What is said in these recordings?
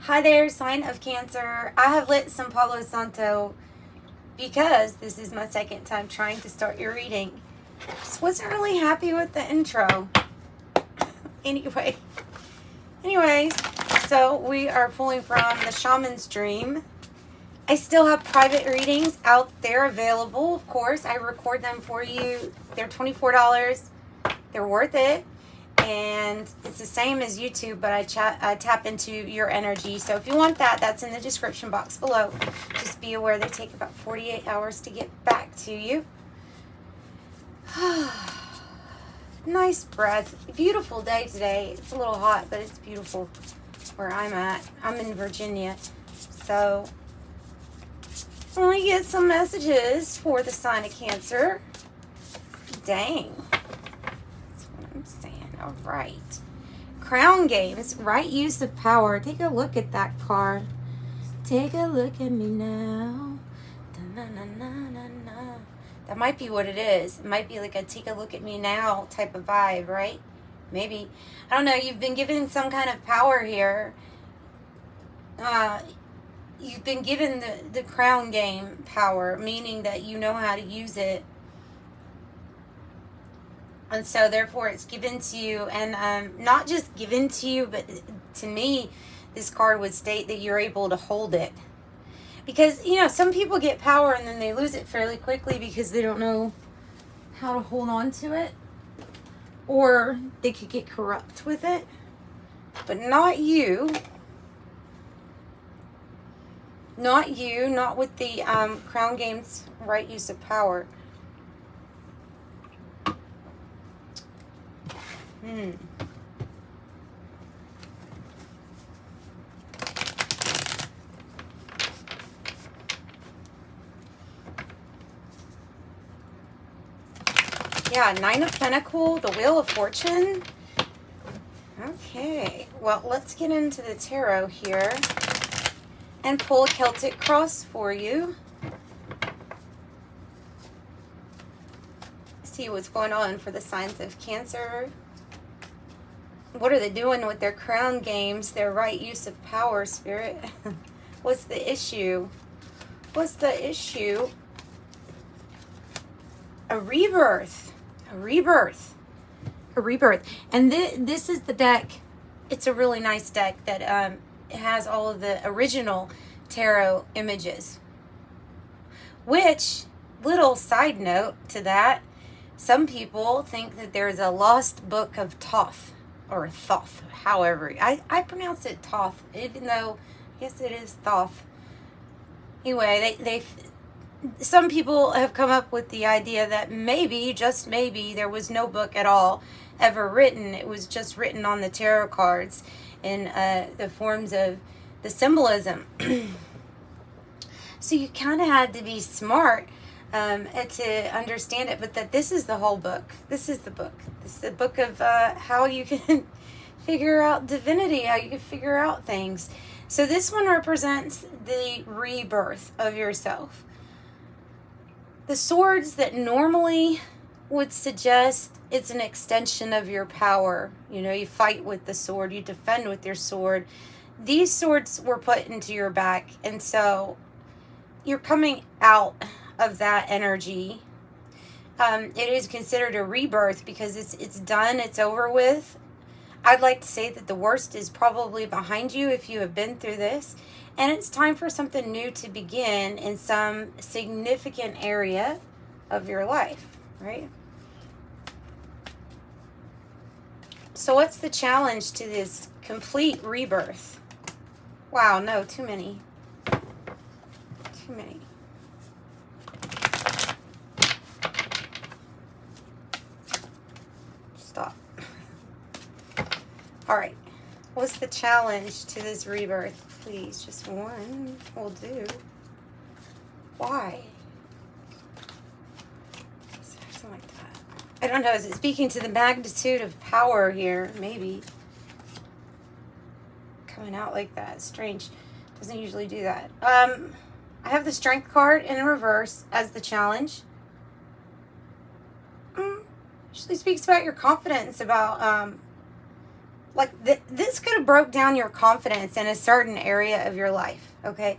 Hi there, sign of Cancer. I have lit some Palo Santo because this is my second time trying to start your reading. Just wasn't really happy with the intro. Anyways, so we are pulling from the Shaman's Dream. I still have private readings out there available, of course. I record them for you. They're $24. They're worth it. And it's the same as YouTube, but I tap into your energy. So if you want that, that's in the description box below. Just be aware they take about 48 hours to get back to you. Nice breath. Beautiful day today. It's a little hot, but it's beautiful where I'm at. I'm in Virginia. So let me get some messages for the sign of Cancer. Dang. That's what I'm saying. All right. Crown Games, right use of power. Take a look at that card. Take a look at me now. Da-na-na-na-na-na. That might be what it is. It might be like a take a look at me now type of vibe, right? Maybe. I don't know. You've been given some kind of power here. You've been given the crown game power, meaning that you know how to use it. And so, therefore, it's given to you. And not just given to you, but to me, this card would state that you're able to hold it. Because, you know, some people get power and then they lose it fairly quickly because they don't know how to hold on to it. Or they could get corrupt with it. But not you. Not you. Not with the Crown Games right use of power. Yeah, Nine of Pentacles, the Wheel of Fortune. Okay, well, let's get into the tarot here and pull a Celtic cross for you. See what's going on for the signs of Cancer. What are they doing with their crown games, their right use of power, Spirit? What's the issue? What's the issue? A rebirth. A rebirth. A rebirth. And this is the deck. It's a really nice deck that it has all of the original tarot images. Which, little side note to that, some people think that there's a lost book of Thoth. Or Thoth, however. I pronounce it Thoth, even though, I guess it is Thoth. Anyway, they some people have come up with the idea that maybe, just maybe, there was no book at all ever written. It was just written on the tarot cards in the forms of the symbolism. So you kind of had to be smart to understand it, but that this is the whole book. This is the book. This is the book of how you can figure out divinity, how you can figure out things. So this one represents the rebirth of yourself. The swords that normally would suggest it's an extension of your power. You know, you fight with the sword, you defend with your sword. These swords were put into your back, and so you're coming out of that energy. It is considered a rebirth because it's done, it's over with. I'd like to say that the worst is probably behind you if you have been through this, and it's time for something new to begin in some significant area of your life, right? So what's the challenge to this complete rebirth? Wow, no, too many. Too many. Stop. All right. What's the challenge to this rebirth? Please, just one will do. Why? Something like that. I don't know. Is it speaking to the magnitude of power here? Maybe. Coming out like that. Strange. Doesn't usually do that. I have the Strength card in reverse as the challenge. Usually speaks about your confidence, about like this could have broke down your confidence in a certain area of your life, okay?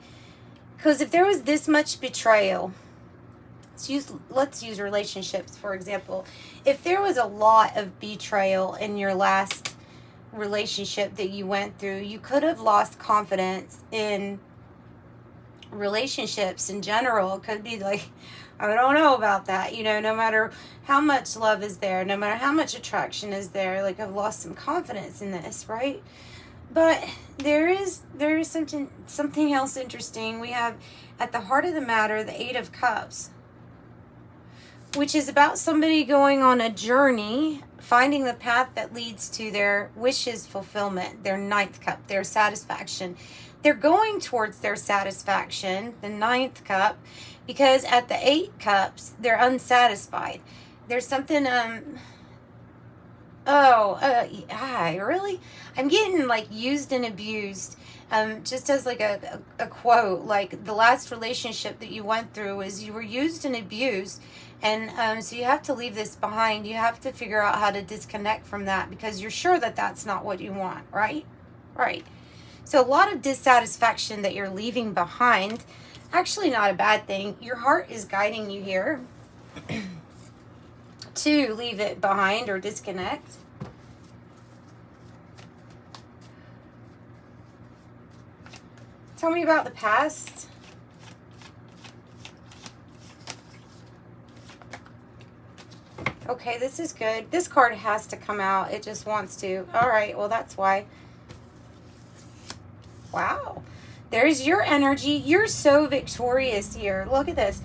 Because if there was this much betrayal, let's use relationships, for example. If there was a lot of betrayal in your last relationship that you went through, you could have lost confidence in relationships in general. It could be like, I don't know about that, you know, no matter how much love is there, no matter how much attraction is there, like I've lost some confidence in this, right? But there is something else interesting. We have at the heart of the matter the Eight of Cups, which is about somebody going on a journey, finding the path that leads to their wishes fulfillment, their ninth cup, their satisfaction. They're going towards their satisfaction, the ninth cup, because at the 8 cups, they're unsatisfied. There's something, really? I'm getting like used and abused. Just as like a quote, like the last relationship that you went through is you were used and abused. And so you have to leave this behind. You have to figure out how to disconnect from that because you're sure that that's not what you want, right? Right. So a lot of dissatisfaction that you're leaving behind, actually not a bad thing. Your heart is guiding you here to leave it behind or disconnect. Tell me about the past. Okay, this is good. This card has to come out. It just wants to. All right, well, that's why. Wow. There's your energy. You're so victorious here. Look at this.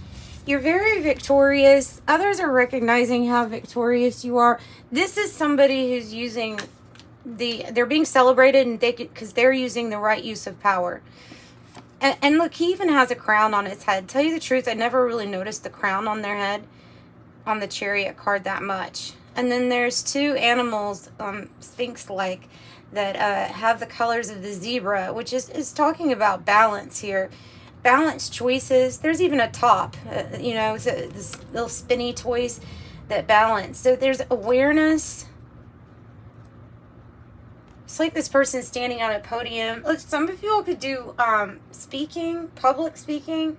You're very victorious. Others are recognizing how victorious you are. This is somebody who's using they're being celebrated and because they're using the right use of power. And look, he even has a crown on his head. Tell you the truth, I never really noticed the crown on their head on the Chariot card that much. And then there's 2 animals, Sphinx-like, that have the colors of the zebra, which is talking about balance here. Balanced choices. There's even a top, you know, so this little spinny toys that balance. So there's awareness. It's like this person standing on a podium. Look, some of you could do speaking, public speaking,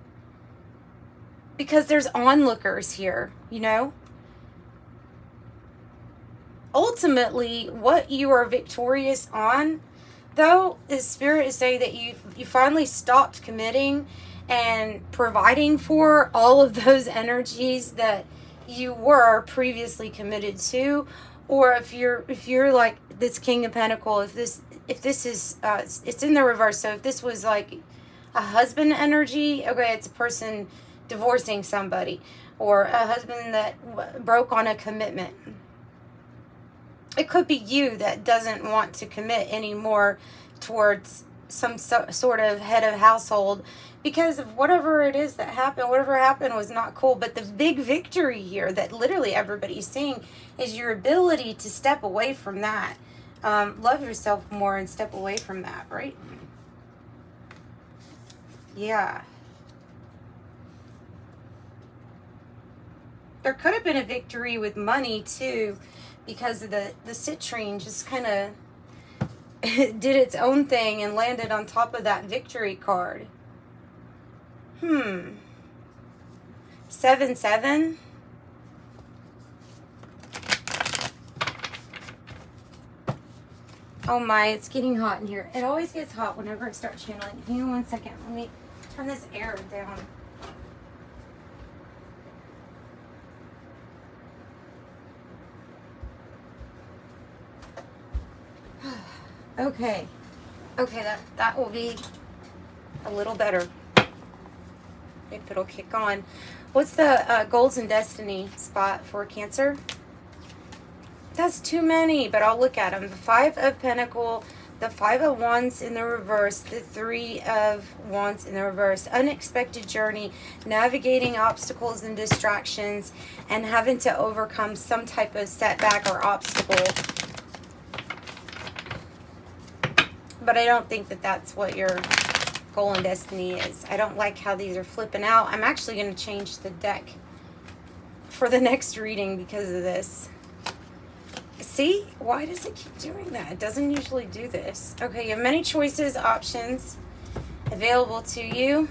because there's onlookers here, you know. Ultimately, what you are victorious on, though, is Spirit is saying that you finally stopped committing and providing for all of those energies that you were previously committed to. Or if you're like this King of Pentacles, if this is it's in the reverse. So if this was like a husband energy, okay, it's a person divorcing somebody, or a husband that broke on a commitment. It could be you that doesn't want to commit anymore towards some sort of head of household because of whatever it is that happened. Whatever happened was not cool. But the big victory here that literally everybody's seeing is your ability to step away from that. Love yourself more and step away from that, right? Yeah. There could have been a victory with money too, because of the citrine just kind of did its own thing and landed on top of that victory card. 7-7. Oh my, it's getting hot in here. It always gets hot whenever I start channeling. Hang on 1 second. Let me turn this air down. Okay, that will be a little better if it'll kick on. What's the goals and destiny spot for Cancer? That's too many, but I'll look at them. The 5 of Pentacles, the 5 of Wands in the reverse, the 3 of Wands in the reverse. Unexpected journey, navigating obstacles and distractions, and having to overcome some type of setback or obstacle. But I don't think that that's what your goal and destiny is. I don't like how these are flipping out. I'm actually going to change the deck for the next reading because of this. See? Why does it keep doing that? It doesn't usually do this. Okay, you have many choices, options available to you.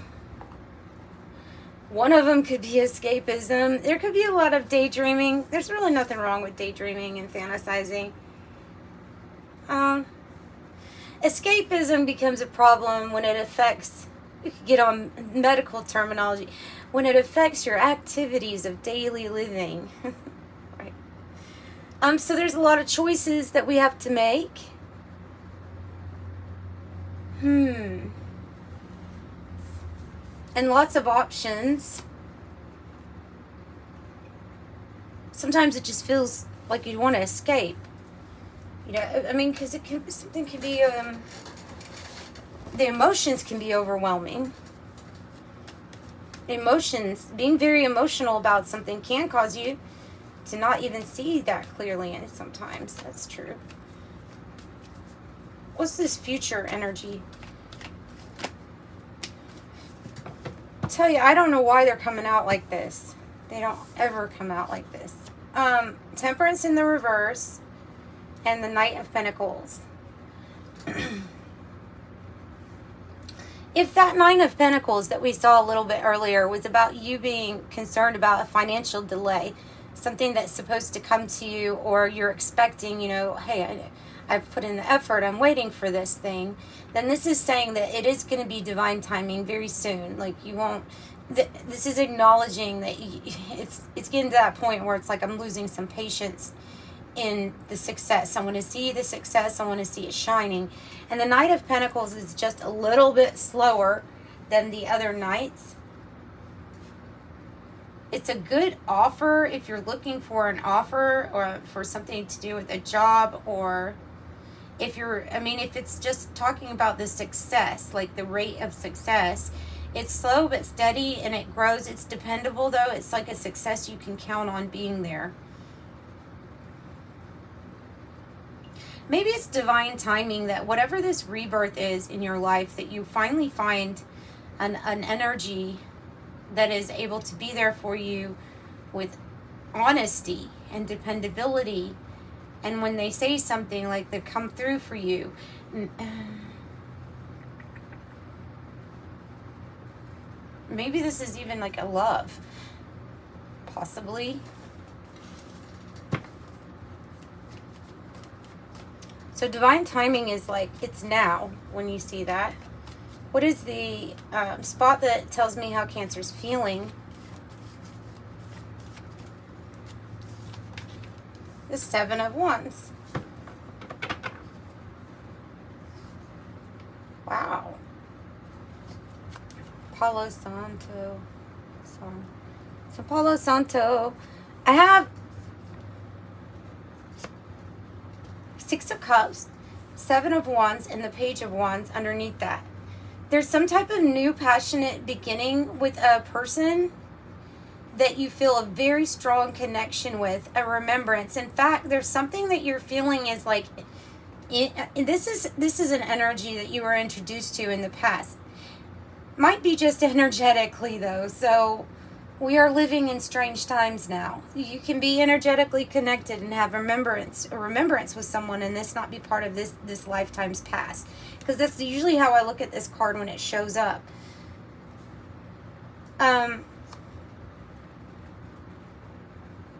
One of them could be escapism. There could be a lot of daydreaming. There's really nothing wrong with daydreaming and fantasizing. Escapism becomes a problem when it affects, you could get on medical terminology, when it affects your activities of daily living. Right. So there's a lot of choices that we have to make. And lots of options. Sometimes it just feels like you want to escape. You know, I mean, because something can be, the emotions can be overwhelming. Emotions, being very emotional about something can cause you to not even see that clearly, and sometimes that's true. What's this future energy? I tell you, I don't know why they're coming out like this. They don't ever come out like this. Temperance in the reverse. And the Knight of Pentacles. If that Nine of Pentacles that we saw a little bit earlier was about you being concerned about a financial delay, something that's supposed to come to you, or you're expecting, you know, hey, I've put in the effort, I'm waiting for this thing, then this is saying that it is going to be divine timing very soon. Like, you won't, this is acknowledging that it's getting to that point where it's like, I'm losing some patience in the success. I want to see the success. I want to see it shining. And the Knight of Pentacles is just a little bit slower than the other Knights. It's a good offer if you're looking for an offer or for something to do with a job, or if you're, I mean, if it's just talking about the success, like the rate of success, it's slow but steady and it grows. It's dependable though. It's like a success you can count on being there. Maybe it's divine timing that whatever this rebirth is in your life, that you finally find an energy that is able to be there for you with honesty and dependability. And when they say something, like they come through for you. Maybe this is even like a love. Possibly. So divine timing is like, it's now when you see that. What is the spot that tells me how Cancer's feeling? The Seven of Wands. Wow. Palo Santo. So Palo Santo. I have Six of Cups, Seven of Wands, and the Page of Wands underneath that. There's some type of new passionate beginning with a person that you feel a very strong connection with, a remembrance. In fact, there's something that you're feeling is like, this is an energy that you were introduced to in the past. Might be just energetically though, so we are living in strange times now. You can be energetically connected and have a remembrance with someone, and this not be part of this lifetime's past. Because that's usually how I look at this card when it shows up. And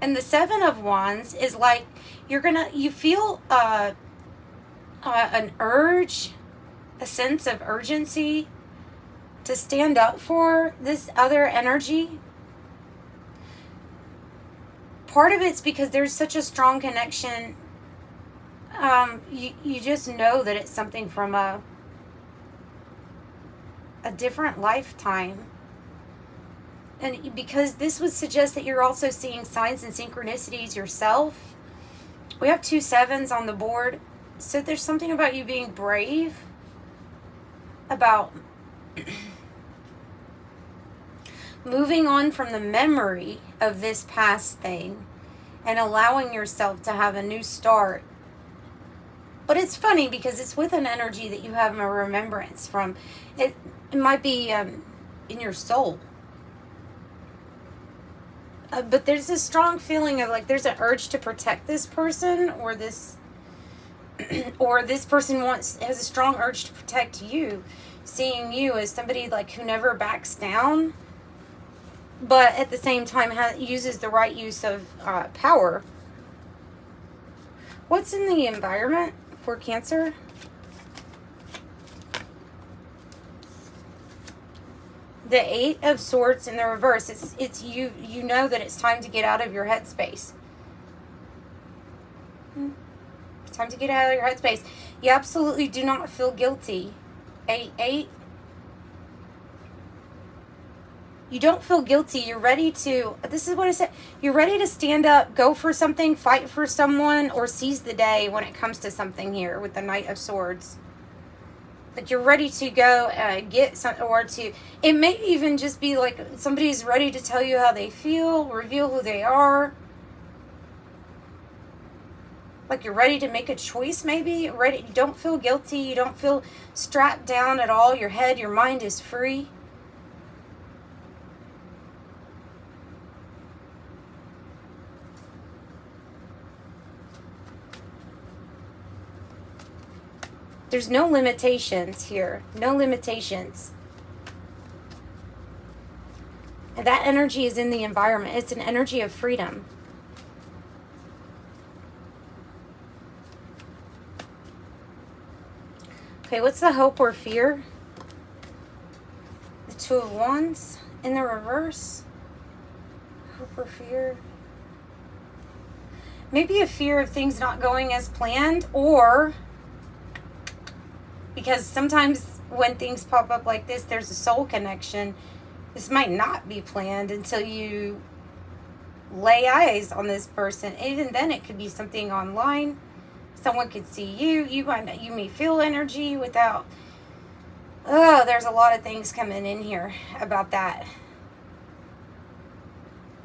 the Seven of Wands is like, you feel an urge, a sense of urgency to stand up for this other energy. Part of it's because there's such a strong connection. You just know that it's something from a different lifetime. And because this would suggest that you're also seeing signs and synchronicities yourself. We have 2 sevens on the board. So there's something about you being brave, about moving on from the memory of this past thing and allowing yourself to have a new start. But it's funny because it's with an energy that you have a remembrance from. It might be in your soul. But there's a strong feeling of like there's an urge to protect this person, or this person has a strong urge to protect you, seeing you as somebody like who never backs down, but at the same time uses the right use of power. What's in the environment for Cancer? The Eight of Swords in the reverse. It's you know that it's time to get out of your headspace. It's time to get out of your headspace. You absolutely do not feel guilty. Eight. You don't feel guilty. You're ready to, this is what I said, you're ready to stand up, go for something, fight for someone, or seize the day when it comes to something here with the Knight of Swords. Like you're ready to go get some, or to, it may even just be like somebody's ready to tell you how they feel, reveal who they are. Like you're ready to make a choice, maybe. Ready, you don't feel guilty. You don't feel strapped down at all. Your head, your mind is free. There's no limitations here. No limitations. And that energy is in the environment. It's an energy of freedom. Okay, what's the hope or fear? The Two of Wands in the reverse. Hope or fear. Maybe a fear of things not going as planned, or because sometimes when things pop up like this, there's a soul connection. This might not be planned until you lay eyes on this person. Even then, it could be something online. Someone could see you. You may feel energy without. Oh, there's a lot of things coming in here about that.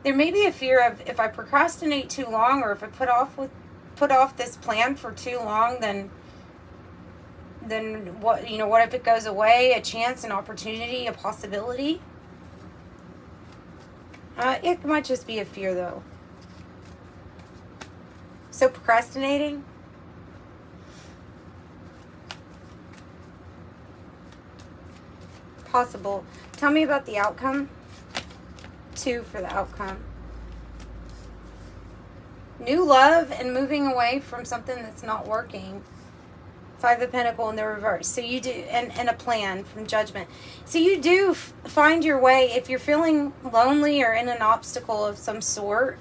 There may be a fear of if I procrastinate too long, or if I put off this plan for too long, then what, what if it goes away? A chance, an opportunity, a possibility. It might just be a fear, though. So procrastinating. Possible. Tell me about the outcome. 2 for the outcome. New love and moving away from something that's not working. 5 of Pentacles in the reverse. So you do, and a plan from Judgment. So you do find your way. If you're feeling lonely or in an obstacle of some sort,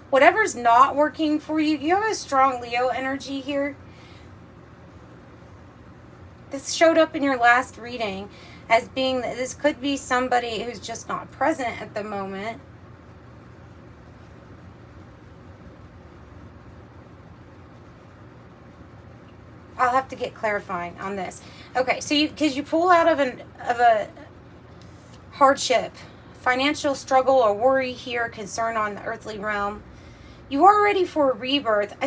whatever's not working for you, you have a strong Leo energy here. This showed up in your last reading as being that this could be somebody who's just not present at the moment. I'll have to get clarifying on this. Okay, so because you pull out of a hardship, financial struggle or worry here, concern on the earthly realm, you are ready for a rebirth.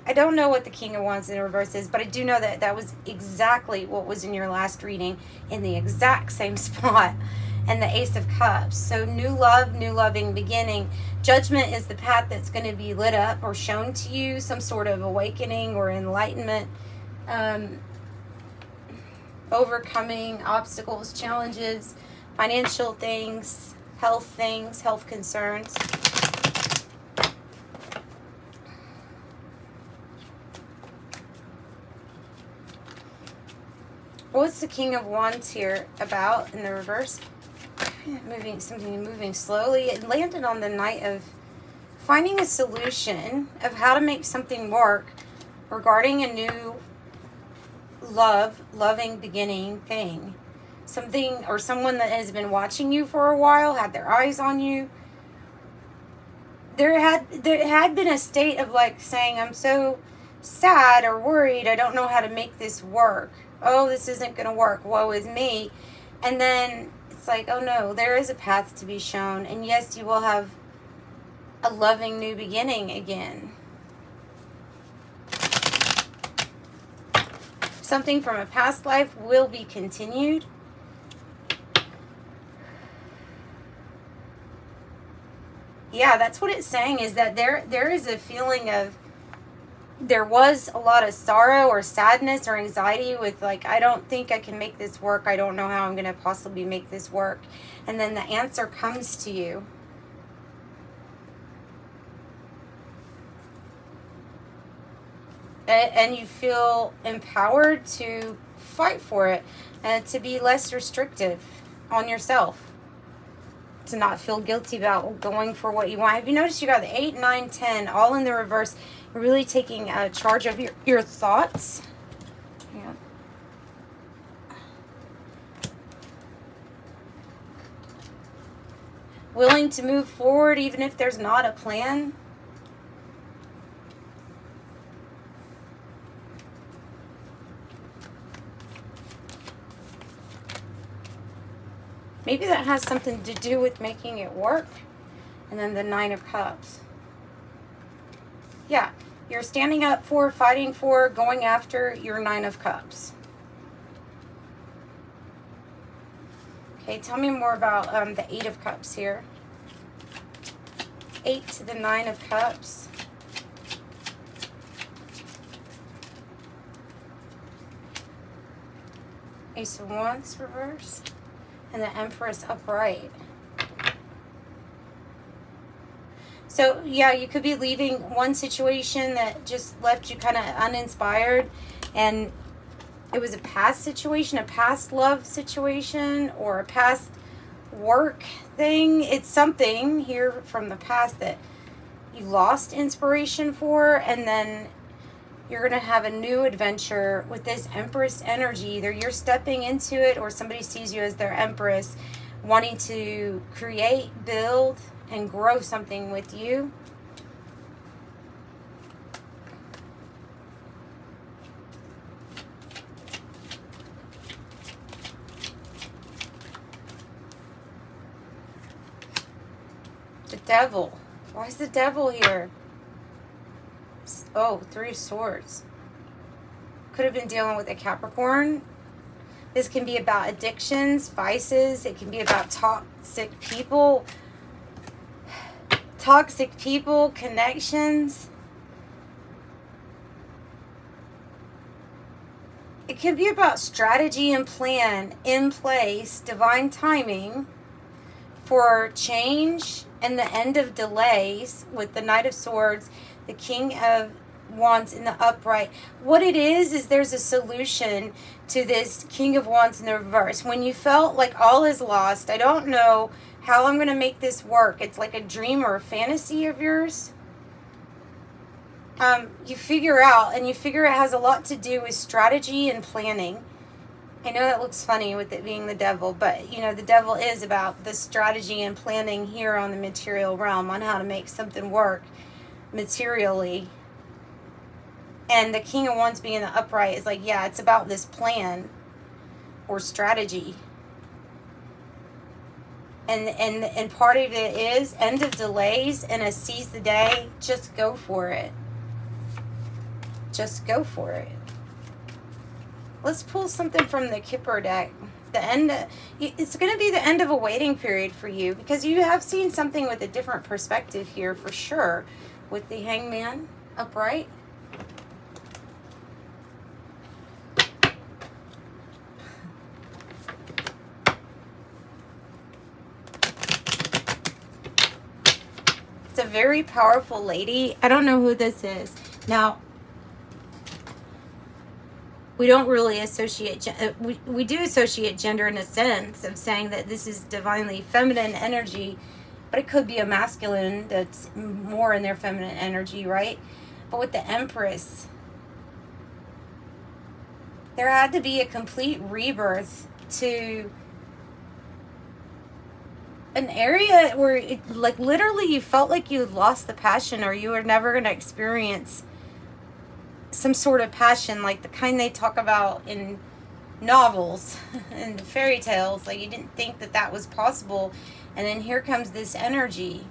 I don't know what the King of Wands in the reverse is, but I do know that that was exactly what was in your last reading, in the exact same spot, and the Ace of Cups. So new love, new loving beginning. Judgment is the path that's going to be lit up or shown to you, some sort of awakening or enlightenment. Overcoming obstacles, challenges, financial things, health concerns. What's the King of Wands here about in the reverse? Moving slowly. It landed on the Knight of finding a solution of how to make something work regarding a new loving beginning thing. Something or someone that has been watching you for a while, had their eyes on you. There had been a state of like saying, I'm so sad or worried, I don't know how to make this work. Oh, this isn't going to work. Woe is me. And then it's like, oh no, there is a path to be shown. And yes, you will have a loving new beginning again. Something from a past life will be continued. Yeah, that's what it's saying, is that there is a feeling of, there was a lot of sorrow or sadness or anxiety with, like, I don't think I can make this work. I don't know how I'm going to possibly make this work. And then the answer comes to you. And you feel empowered to fight for it and to be less restrictive on yourself, to not feel guilty about going for what you want. Have you noticed you got the 8, 9, 10 all in the reverse? You're really taking charge of your thoughts. Yeah. Willing to move forward even if there's not a plan. Maybe that has something to do with making it work. And then the 9 of Cups. Yeah, you're standing up for, fighting for, going after your 9 of Cups. Okay, tell me more about the 8 of Cups here. 8 to the 9 of Cups. Ace of Wands reverse. And the Empress upright. So, yeah, you could be leaving one situation that just left you kind of uninspired, and it was a past situation, a past love situation, or a past work thing. It's something here from the past that you lost inspiration for, and then you're going to have a new adventure with this Empress energy. Either you're stepping into it, or somebody sees you as their Empress, wanting to create, build, and grow something with you. The Devil. Why is the Devil here? Oh, 3 of Swords. Could have been dealing with a Capricorn. This can be about addictions, vices. It can be about toxic people. Toxic people, connections. It can be about strategy and plan in place, divine timing for change and the end of delays with the Knight of Swords, the King of Wands in the upright. What it is there's a solution to this King of Wands in the reverse. When you felt like all is lost, I don't know how I'm going to make this work. It's like a dream or a fantasy of yours. You figure out, and you figure it has a lot to do with strategy and planning. I know that looks funny with it being the Devil, but, you know, the Devil is about the strategy and planning here on the material realm on how to make something work materially. And the King of Wands being the upright is like, yeah, it's about this plan or strategy. And part of it is end of delays and a seize the day. Just go for it. Just go for it. Let's pull something from the Kipper deck. It's going to be the end of a waiting period for you, because you have seen something with a different perspective here for sure with the Hangman upright. It's a very powerful lady. I don't know who this is. Now, we don't really associate, we do associate gender in a sense of saying that this is divinely feminine energy, but it could be a masculine that's more in their feminine energy, right? But with the Empress, there had to be a complete rebirth to an area where it, like, literally you felt like you lost the passion, or you were never going to experience some sort of passion like the kind they talk about in novels and fairy tales. Like, you didn't think that that was possible, and then here comes this energy,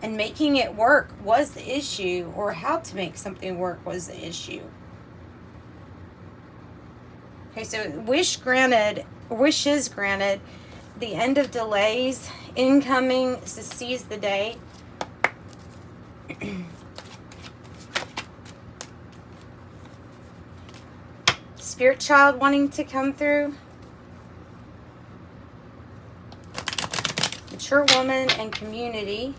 and making it work was the issue, or how to make something work was the issue. Okay, so wishes granted. The end of delays incoming to seize the day. Spirit child wanting to come through. Mature woman and community.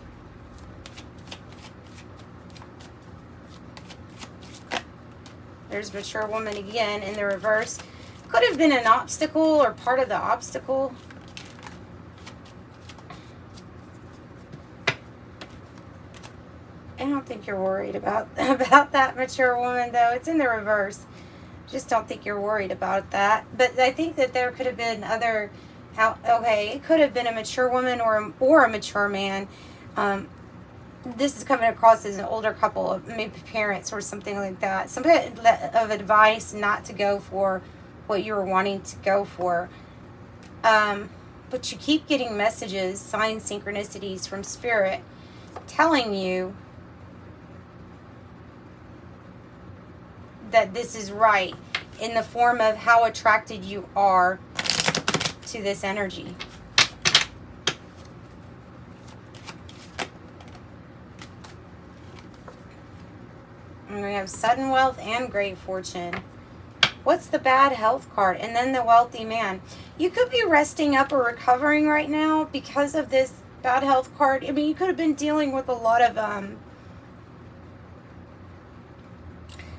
There's mature woman again in the reverse. Could have been an obstacle or part of the obstacle. I don't think you're worried about that mature woman, though. It's in the reverse. Just don't think you're worried about that. But I think that there could have been other... Okay, it could have been a mature woman or a mature man. This is coming across as an older couple, maybe parents or something like that. Some bit of advice not to go for what you were wanting to go for. But you keep getting messages, signs, synchronicities from Spirit telling you that this is right in the form of how attracted you are to this energy. And we have sudden wealth and great fortune. What's the bad health card? And then the wealthy man. You could be resting up or recovering right now because of this bad health card. I mean, you could have been dealing with a lot of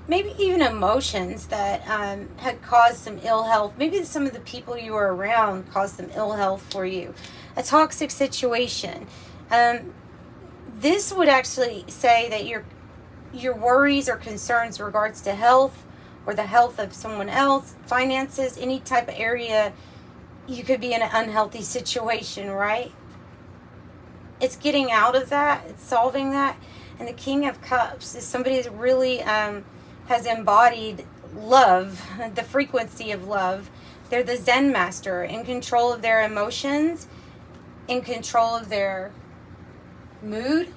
maybe even emotions that had caused some ill health. Maybe some of the people you were around caused some ill health for you. A toxic situation. This would actually say that your worries or concerns in regards to health or the health of someone else, finances, any type of area, you could be in an unhealthy situation, right? It's getting out of that. It's solving that. And the King of Cups is somebody who's really... has embodied love, the frequency of love. They're the Zen master, in control of their emotions, in control of their mood.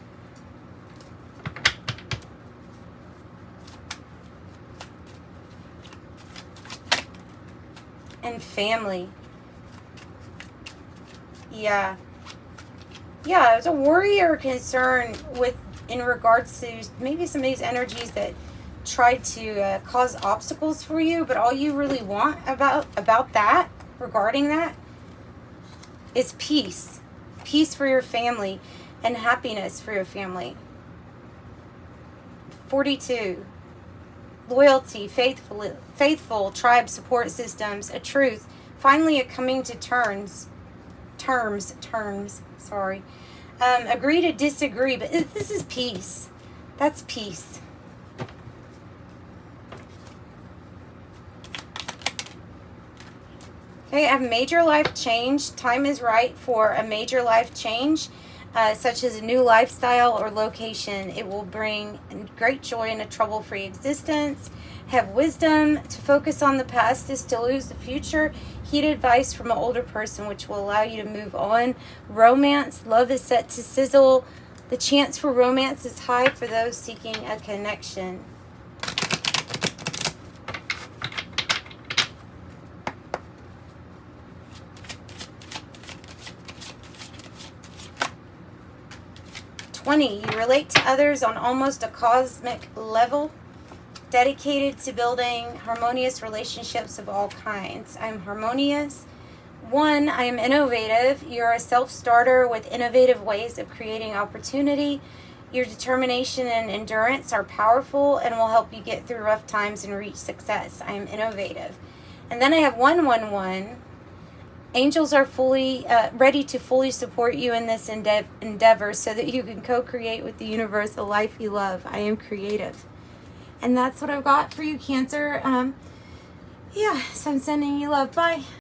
And family. Yeah. Yeah, it's a worry or concern in regards to maybe some of these energies that tried to cause obstacles for you, but all you really want about that, regarding that, is peace. Peace for your family and happiness for your family. 42. Loyalty, faithful tribe support systems, a truth, finally a coming to terms, sorry. Agree to disagree, but this is peace. That's peace. Okay, I have major life change. Time is right for a major life change, such as a new lifestyle or location. It will bring great joy and a trouble-free existence. Have wisdom. To focus on the past is to lose the future. Heed advice from an older person, which will allow you to move on. Romance. Love is set to sizzle. The chance for romance is high for those seeking a connection. You relate to others on almost a cosmic level, dedicated to building harmonious relationships of all kinds. I'm harmonious. 1, I am innovative. You're a self-starter with innovative ways of creating opportunity. Your determination and endurance are powerful and will help you get through rough times and reach success. I am innovative. And then I have 111. Angels are fully ready to fully support you in this endeavor so that you can co-create with the universe the life you love. I am creative. And that's what I've got for you, Cancer. Yeah, so I'm sending you love. Bye.